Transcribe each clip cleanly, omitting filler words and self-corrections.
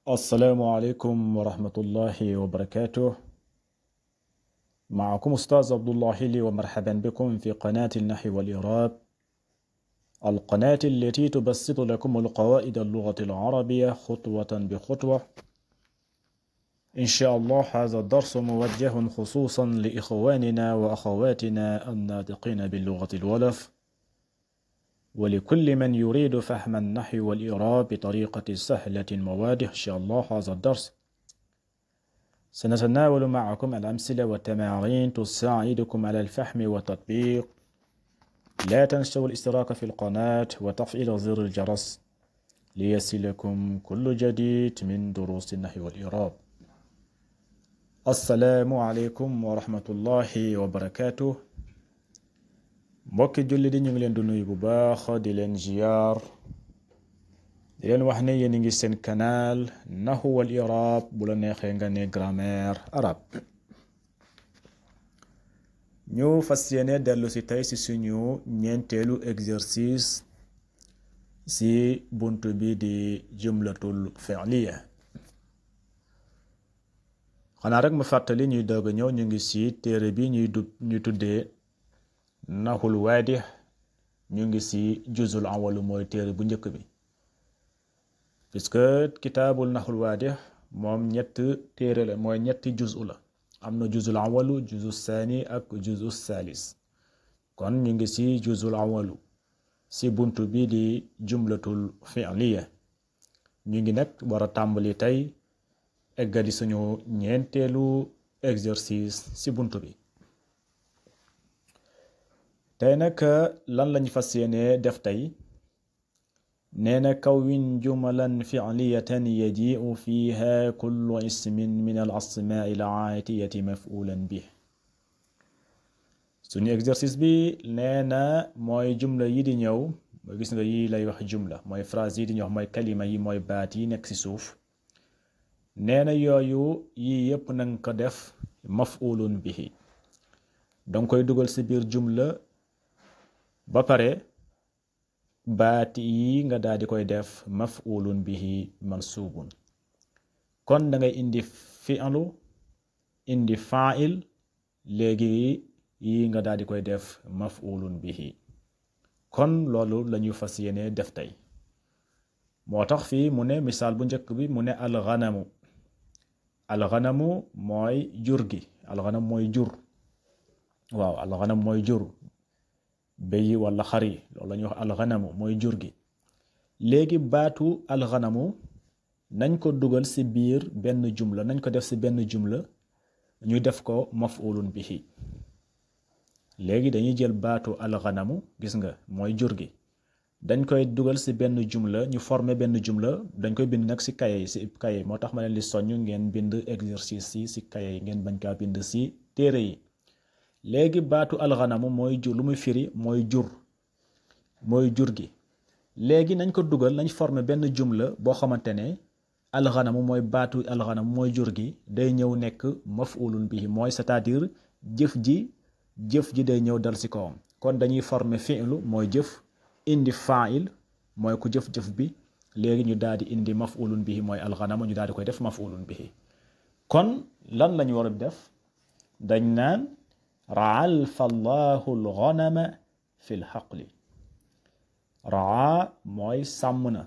السلام عليكم ورحمة الله وبركاته. معكم أستاذ عبد الله لي، ومرحبا بكم في قناة النحو والإعراب، القناة التي تبسط لكم القواعد اللغة العربية خطوة بخطوة. إن شاء الله هذا الدرس موجه خصوصا لإخواننا وأخواتنا الناطقين باللغة الولف، ولكل من يريد فهم النحو والإعراب بطريقة سهلة وواضحة. إن شاء الله هذا الدرس سنتناول معكم الأمثلة والتمارين تساعدكم على الفهم والتطبيق. لا تنسوا الاشتراك في القناة وتفعيل زر الجرس ليصلكم كل جديد من دروس النحو والإعراب. السلام عليكم ورحمة الله وبركاته. mbokki julli di ñu ngi leen di nuyu bu baax di leen ziyaar, di leen wax ne yéen ngi seen canal Nahwu wal I'rab, bu la neexee nga ne grammaire arabe. ñu fas yéene dellu si tey si suñu ñeenteelu exercice si buntu bi di jumlatul fi'liya. xanaa rek ma fàttali ñuy doog a ñëw, ñu ngi si téere bi ñuy tuddee Nahwul Waadih. ñu ngi si juzul awwal, mooy téere bu njëkk bi, puisque kitaabul Nahwul Waadih moom ñett téere la, mooy ñetti juzu la. am na juzul awwalu, juzu saani ak juzu saalis. kon ñu ngi si juzul awwalu si buntu bi di jumlatul fi'liya. ñu ngi nag war a tàmbali tey eggali suñu ñeenteelu exercice si buntu bi. tey nag lan lañu fas yéene def tey? nee na kawwin jumalan fi'liyatan yaji'u fiha kullu ismin min al asma'i al aatiyati maf'ulan bih. suñu exercice bi nee na mooy jumla yi di ñëw, mooy gis nga yi lay wax jumla, mooy phrase yi di ñëw, mooy kalima yi, mooy baat yi nekk ci suuf. nee na yooyu yi yépp nanga ko def maf'ulun bihi, danga koy dugal ci biir jumla ba pare baat yi nga daal di koy def maf'ulun bihi mansubun. kon da ngay indi fi'lu, indi fa'il, léegi yi nga daal di koy def maf'ulun bihi. kon loolu lañu fas yéene def tey. moo tax fii mu ne misaal bu njëkk bi mu ne alxanamu. alxanamu mooy jur gi, alxanam mooy jur. waaw, alxanam mooy jur, béy wala xar yi, loolu la ñuy wax alxanamu mooy jur gi. léegi baatu alxanamu nañ ko dugal ci biir benn jumla, nañ ko def ci benn jumla, ñu def ko maf'ulun bihi. léegi dañuy jël baatu alxanamu, gis nga mooy jur gi, dañ koy dugal ci benn jumla, ñu former benn jumla. dañ koy bind nag ci kaye yi, ci kaye. moo tax ma leen li soññ ngeen bind exercice yi ci kaye yi, ngeen bañ kaa bind ci téere yi. léegi baatu alxanamu mooy jur, lu muy firi mooy jur, mooy jur gi. léegi nañ ko dugal, nañ former benn jumla boo xamante ne alxanamu mooy baatu alxanamu mooy jur gi, day ñëw nekk maf'ulun bihi, mooy c'est-à-dire jëf ji day ñëw dal ci kawam. kon dañuy former fi'lu mooy jëf, indi fa'il mooy ku jëf-jëf bi, léegi ñu daal di indi maf'ulun bihi mooy alxanamu, ñu daal di koy def maf'ulun bihi. kon lan lañu war a def? dañ naan raa alfallahu alghanama fi lxaqli. raa mooy sàmm na,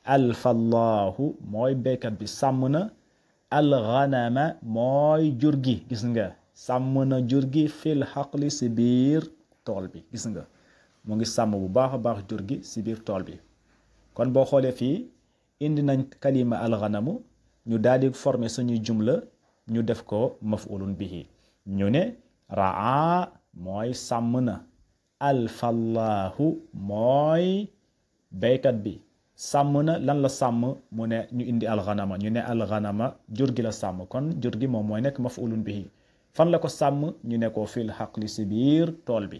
alfallahu mooy béykat bi sàmm na, alghanama mooy jur gi, gis nga sàmm na jur gi, fi lxaqli si biir tool bi. gis nga mu ngi sàmm bu baax a baax jur gi si biir tool bi. kon boo xoolee fii indi nañ kalima alghanamu, ñu daal di former suñuy jumla, ñu def ko maf'ulun bihi. ñu ne raa mooy sàmm na, alfallahu mooy béykat bi sàmm na. lan la sàmm? mu ne ñu indi alxanama, ñu ne alxanama jur gi la sàmm. kon jur gi moom mooy nekk maf'ulun bihi. fan la ko sàmm? ñu ne ko fil xaqli si biir tool bi.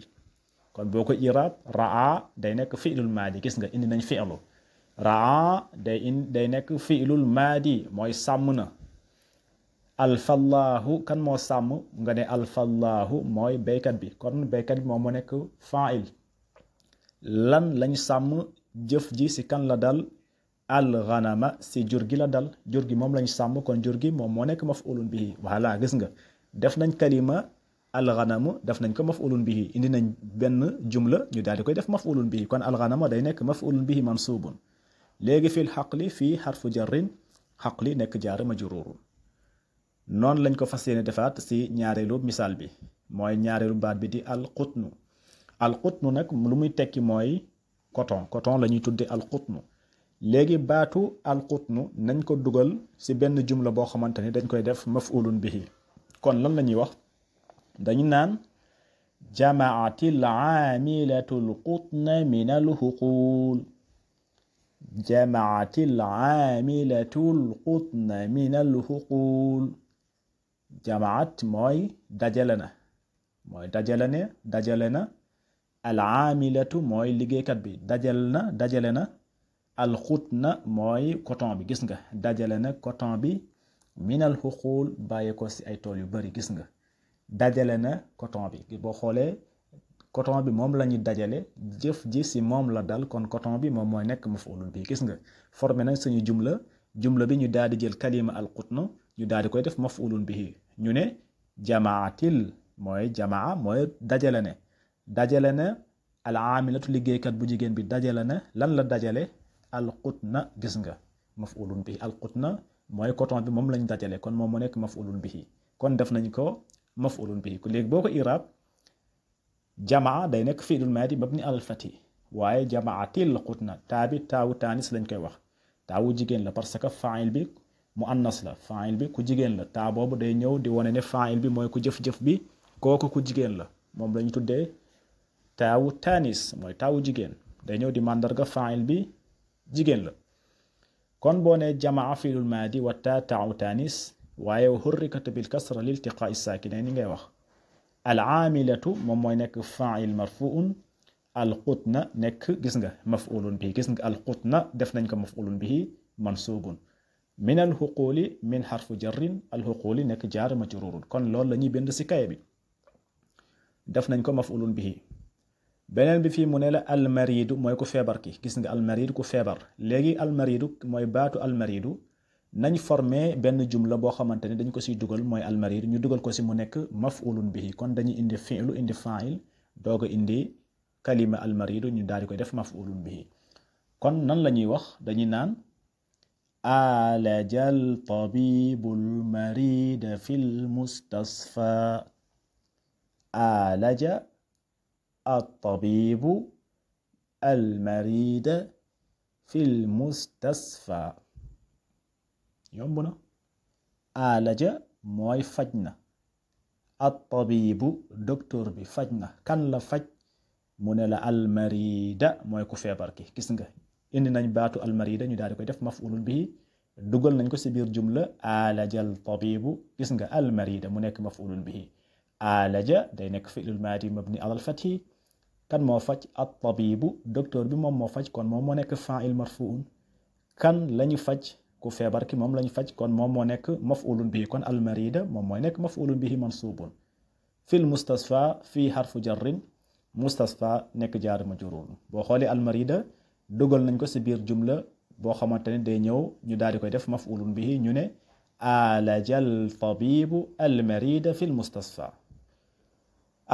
kon boo ko irab, raa day nekk fi'lul maadi, gis nga indi nañ fi'lu. raa day nekk fi'lul maadi, mooy sàmm na. alfallahu kan moo sàmm? nga ne alfallahu mooy béykat bi, kon béykat bi moom moo nekk fa'il. lan lañ sàmm? jëf ji ci kan la dal? al ghanama si jur gi la dal jur gi moom lañ sàmm kon jur gi moom moo nekk maf'ulun bihi voilà gis nga def nañ kalima al ghanamu def nañ ko maf'ulun bihi indi nañ benn jumla ñu daal di koy def maf'ulun bihi kon al ghanama day nekk maf'ulun bihi mansubun léegi fil xaqli fii xarfu jarrin xaqli nekk jaar majruurun noonu lañ ko fas yéene defaat si ñaareelu misaal bi mooy ñaareelu baat bi di alqutnu alqutnu nag lu muy tekki mooy coton la ñuy tudde alqutnu léegi baatu alqutnu nañ ko dugal si benn jumla boo xamante ni dañ koy def maf'ulun bihi kon lan la ñuy wax dañu naan jamaatil aamilatul qutna min alhuqul jamaatil aamilatul qutna min alhuqul jamaat mooy dajale na al aamilatu mooy liggéeykat bi dajale na al xutna mooy coton bi gis nga dajale na coton bi minal xuquul bàyyi ko si ay tool yu bari gis nga dajale na coton bi boo xoolee coton bi moom la ñuy dajale jëf ji si moom la dal kon coton bi moom mooy nekk maf'ulun bi gis nga formé nañ suñu jumla bi ñu daal di jël kalima al xutna ñu daal di koy def maf'ulun bihi ñu ne jamaatil mooy jamaa mooy dajale na al aamilatu liggéeykat bu jigéen bi dajale na lan la dajale al qutna gis nga maf'ulun bihi al qutna mooy coton bi moom lañ dajale kon moom moo nekk maf'ulun bihi kon def nañ ko maf'ulun bihi léegi boo ko iraab jamaa day nekk fi'lul maadi mabni al fati waaye jamaatil qutna taabi taawu taanis lañ koy wax taawu jigéen la parce que fa'il bi mu annas la fa'il bi ku jigéen la taa boobu day ñëw di wane ne fa'il bi mooy ku jëf-jëf bi kooku ku jigéen la moom la ñu tuddee taawu taanis mooy taawu jigéen day ñëw di màndarga fa'il bi jigéen la kon boo ne jamaa fi'lul maadi wa taawu taanis waaye hurrikat bil kasra liltiqaa'i saakinayn ni ngay wax al aamilatu moom mooy nekk fa'il marfu'un al qutna nekk gis nga maf'ulun bihi gis nga al qutna def nañ ko maf'ulun bihi mansubun min al xuquuli min xarfu jarrin al xuquuli nekk jaar majruurun kon loolu la ñuy bind si kaye bi def nañ ko maf'ulun bihi beneen bi fii mu ne la almaridu mooy ku feebar ki gis nga almaridu ku feebar léegi almaridu mooy baatu almaridu nañ formé benn jumla boo xamante ne dañ ko siy dugal mooy almaridu ñu dugal ko si mu nekk maf'ulun bihi kon dañuy indi fi'lu indi fa'il doog a indi kalima almaridu ñu daal di koy def maf'ulun bihi kon nan la ñuy wax dañuy naan alajal tabibul marida fil mustasfa alaja الطبيب المريض في المستصفى yomb na alaja mooy faj na الطبيب docteur bi faj na kan la faj mu ne la almarida mooy ku feebar ki gis nga indi nañ baatu almarida ñu daal di koy def maf'ulun bihi dugal nañ ko si biir jumla alaja الطبيب gis nga almarida mu nekk maf'ulun bihi alaja day nekk fi'lul maadi mabni alal fathi kan moo faj at-tabibu docteur bi moom moo faj kon moom moo nekk fa'il marfu'un kan lañu faj ku feebar ki moom lañu faj kon moom moo nekk maf'ulun bihi kon al-marida moom mooy nekk maf'ulun bihi mansubun fil mustasfa fii harfu jarrin mustasfa nekk jaar majruur boo xoolee al-marida dugal nañ ko si biir jumla boo xamante ne day ñëw ñu daal di koy def maf'ulun bihi ñu ne alaja al-tabibu al-marida fil mustasfa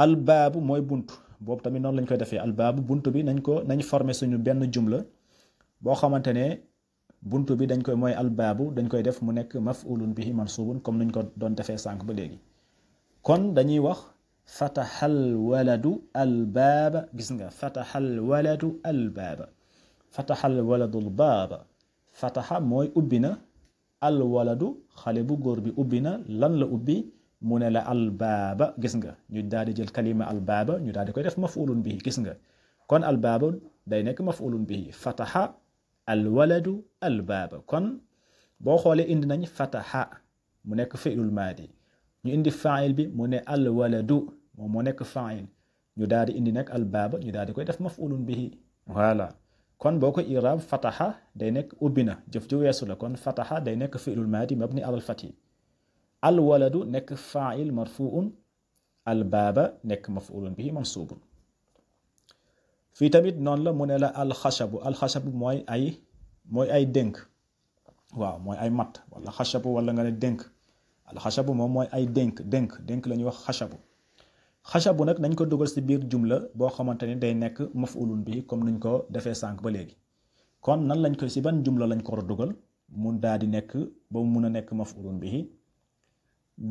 albaabu mooy bunt boobu tamit noonu lañ koy defee albaabu bunt bi nañ formé suñu benn jumla boo xamante ne bunt bi dañ koy mooy albaabu dañ koy def mu nekk maf'ulun bihi mansubun comme nuñ ko doon defee sànq ba léegi kon dañuy wax fataxal waladu albaaba gis nga fataxal waladu albaaba fataxal waladu albaaba fataxa mooy ubbi na alwaladu xale bu góor bi ubbi na lan la ubbi mu ne la albaaba gis nga ñu daal di jël kalima albaaba ñu daal di koy def maf'ulun bihi gis nga kon albaaba day nekk maf'ulun bihi fataha alwaladu albaaba kon boo xoolee indi nañ fataha mu nekk fi'lul maadi ñu indi fa'il bi mu ne alwaladu moom moo nekk fa'il ñu daal di indi nag albaaba ñu daal di koy def maf'ulun bihi voilà kon boo ko iraab fataha day nekk ubbi na jëf ju weesu la kon fataha day nekk fi'lul maadi mabni alal fathi alwaladu nekk fa'il marfu'un albaaba nekk maf'ulun bihi mansubun fii tamit noonu la mu ne la alxashabu mooy ay mooy ay dénk waaw mooy ay matt wala xasabu wala nga ne dénk al xasabu moom mooy ay dénk la ñuy wax xasabu nag nañ ko dugal si biir jumla boo xamante ni day nekk maf'ulun bi comme nuñ ko defee sànq ba léegi kon nan lañ koy si ban jumla lañ ko war a dugal mun daal di nekk ba mu mun a nekk maf'ulun bihi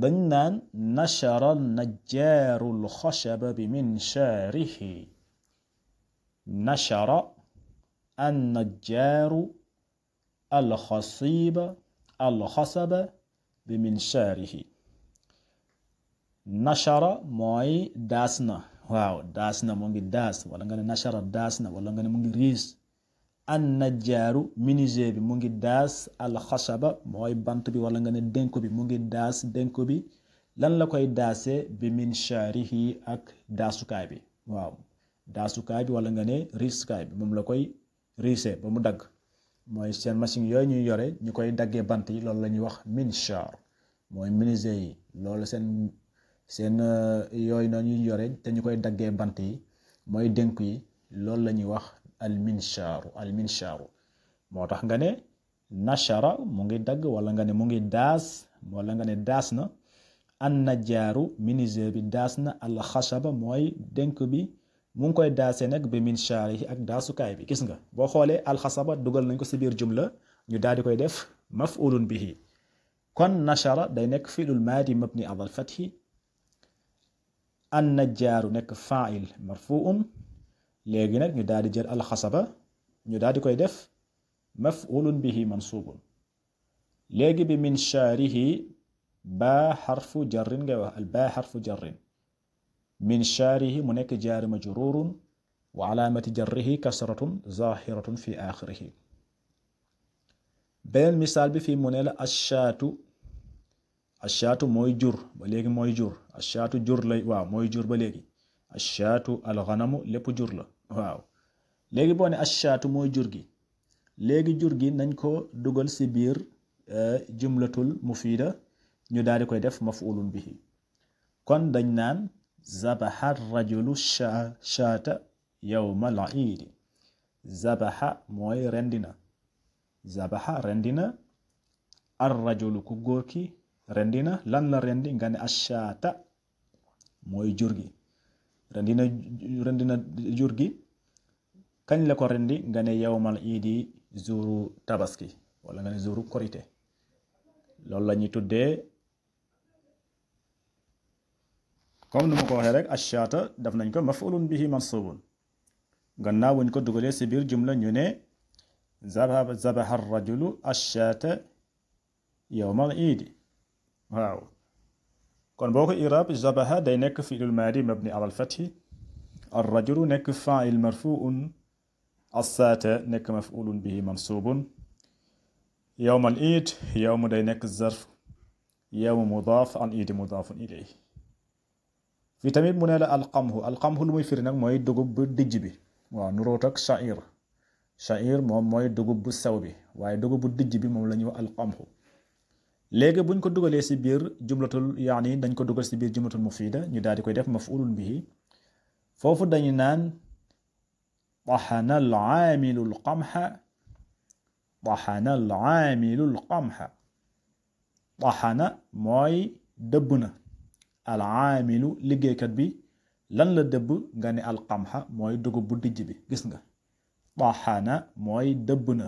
dañ naan nashara najjaaru alxashaba bi minshaarihi nashara an najjaaru alxasaba bi minshaarihi nashara mooy daas na waaw daas na mu ngi daas wala nga ne nashara daas na wala nga ne mu ngi riis an najjaaru menuisier bi mu ngi daas alxasaba mooy bant bi wala nga ne dénko bi mu ngi daas dénko bi lan la koy daasee bi minshaarihi ak daasukaay bi waaw daasukaay bi wala nga ne riisukaay bi moom la koy riisee ba mu dagg mooy seen machine yooyu ñuy yore ñu koy daggee bant yi loolu la ñuy wax minshaar mooy menuisier yi loolu seen yooyu noonu ñuy yore te ñu koy daggee bant yi mooy dénk yi loolu la ñuy wax alminshaaru moo tax nga ne nashara mu ngi dagg wala nga ne mu ngi daas wala nga ne daas na an najjaaru menuisier bi daas na alxasaba mooy dénk bi mu ngi koy daasee nag bi minshaarihi ak daasukaay bi gis nga boo xoolee alxasaba dugal nañ ko si biir jumla ñu daal di koy def maf'ulun bihi kon nashara day nekk fi'lul maadi mabni ala al-fathi an najjaaru nekk fa'il marfu'un léegi nag ñu daal di jël alxasaba ñu daal di koy def maf'ulun bihi mansubun léegi bi minshaarihi baa xarfu jarrin ngay wax al baa xarfu jarrin minshaarihi mu nekk jaari majrurun wa alaamati jarrihi kasratun zahiratun fi axirihi beneen misaal bi fii mu ne la ashaatu mooy jur ba léegi mooy jur ashaatu jur lay waaw mooy jur ba léegi ashaatu alxanamu lépp jur la waaw léegi boo ne ashaatu mooy jur gi léegi jur gi nañ ko dugal si biir jumlatul mufiida ñu daal di koy def maf'ulun bihi kon dañ naan zabaha rajulu shaata yawmal iidi zabaha mooy rendina zabaha rendina ar rajulu ku góor ki rendina lan la rendi nga ne ashaata mooy jur gi rendina jur gi kañ la ko rendi nga ne yawmal iidi zuru tabaski wala nga ne zuru korite loolu la ñuy tuddee comme nu ma ko waxee rek ashaata daf nañ ko maf'ulun bihi mansubun gannaaw buñ ko dugalee si biir jumla ñu ne zabaha rajulu ashaata yawmal iidi waaw kon boo ko iraab zabaha day nekk fi'lul maadi mabni ala al-fathi ar-rajulu nekk fa'il marfu'un as-saata nekk maf'ulun bihi mansubun yawmal iid yawmu day nekk zarf yawmu mudaaf an iidi mudaafun ilayhi fii tamit mu ne la alqamhu lu muy firi nag mooy dugub bu dijj bi waaw nuroot ak sha'ir moom mooy dugub bu sew bi waaye dugub bu dijj bi moom la ñuy wax alqamhu léegi buñ ko dugalee si biir jumlatul yaani dañ ko dugal si biir jumlatul mufiida ñu daal di koy def maf'ulun bihi foofu dañu naan طحن العامل القمح طحن العامل القمح طحن mooy dëbb na alcaamilu liggéeykat bi lan la dëbb nga ne alqamxa mooy dugub bu dijj bi gis nga طحن mooy dëbb na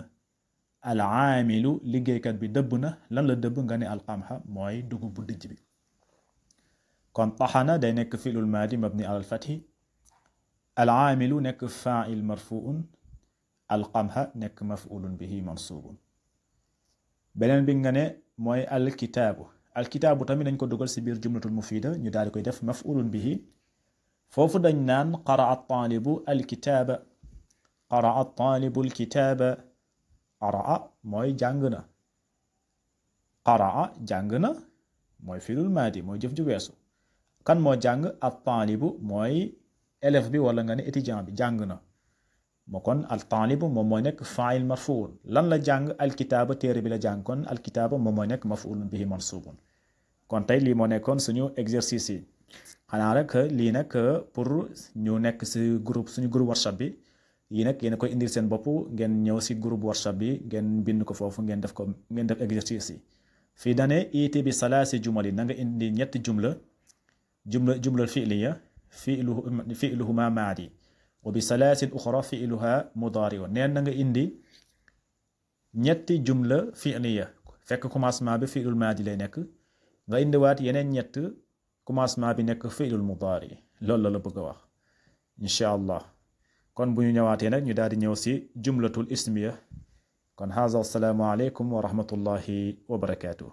alcaamilu liggéeykat bi dëbb na lan la dëbb nga ne alqamxa mooy dugub bu dijj bi kon طحن day nekk fi'lul maadi mabni ala al-fathi alcaamilu nekk faa'il marfu'un alqamxa nekk maf'ulun bihi mansubun beneen bi nga ne mooy alkitaabu tamit dañ ko dugal si biir jumlatul mufiida ñu daal di koy def maf'ulun bihi foofu dañ naan qara'a at-taalibu alkitaaba qara'a at-taalibu alkitaaba qara'a mooy jàng na qara'a jàng na mooy fi'lul maadi mooy jëf ju weesu kan moo jàng at-taalibu mooy élève bi wala nga ne étudiant bi jàng na moo kon al-taalibu moom mooy nekk faa'il marfu'un lan la jàng alkitaaba téere bi la jàng kon alkitaaba moom mooy nekk maf'ulun bihi mansubun kon tey lii moo nekkoon suñu exercice yi xanaa rek lii nag pour ñu nekk si groupe suñu groupe WhatsApp bi yi nag yéen a koy indil seen bopp ngeen ñëw si groupe WhatsApp bi ngeen bind ko foofu ngeen def exercice yi fii dane iiti bi salaasi jumali na nga indi ñetti jumla fi'liya fi'luhuma maadi wa bi salaasin uxra fi'luha mudaari neen na nga indi ñetti jumla fi'liya fekk commencement bi fi'lul maadi lay nekk nga indiwaat yeneen ñett commencement bi nekk fi'lul mudaari loolu la bëgg a wax incha allah kon bu ñu ñëwaatee nag ñu daal di ñëw si jumlatul ismiya kon haza assalaamu aleykum wa rahmatullahi wa barakaatuh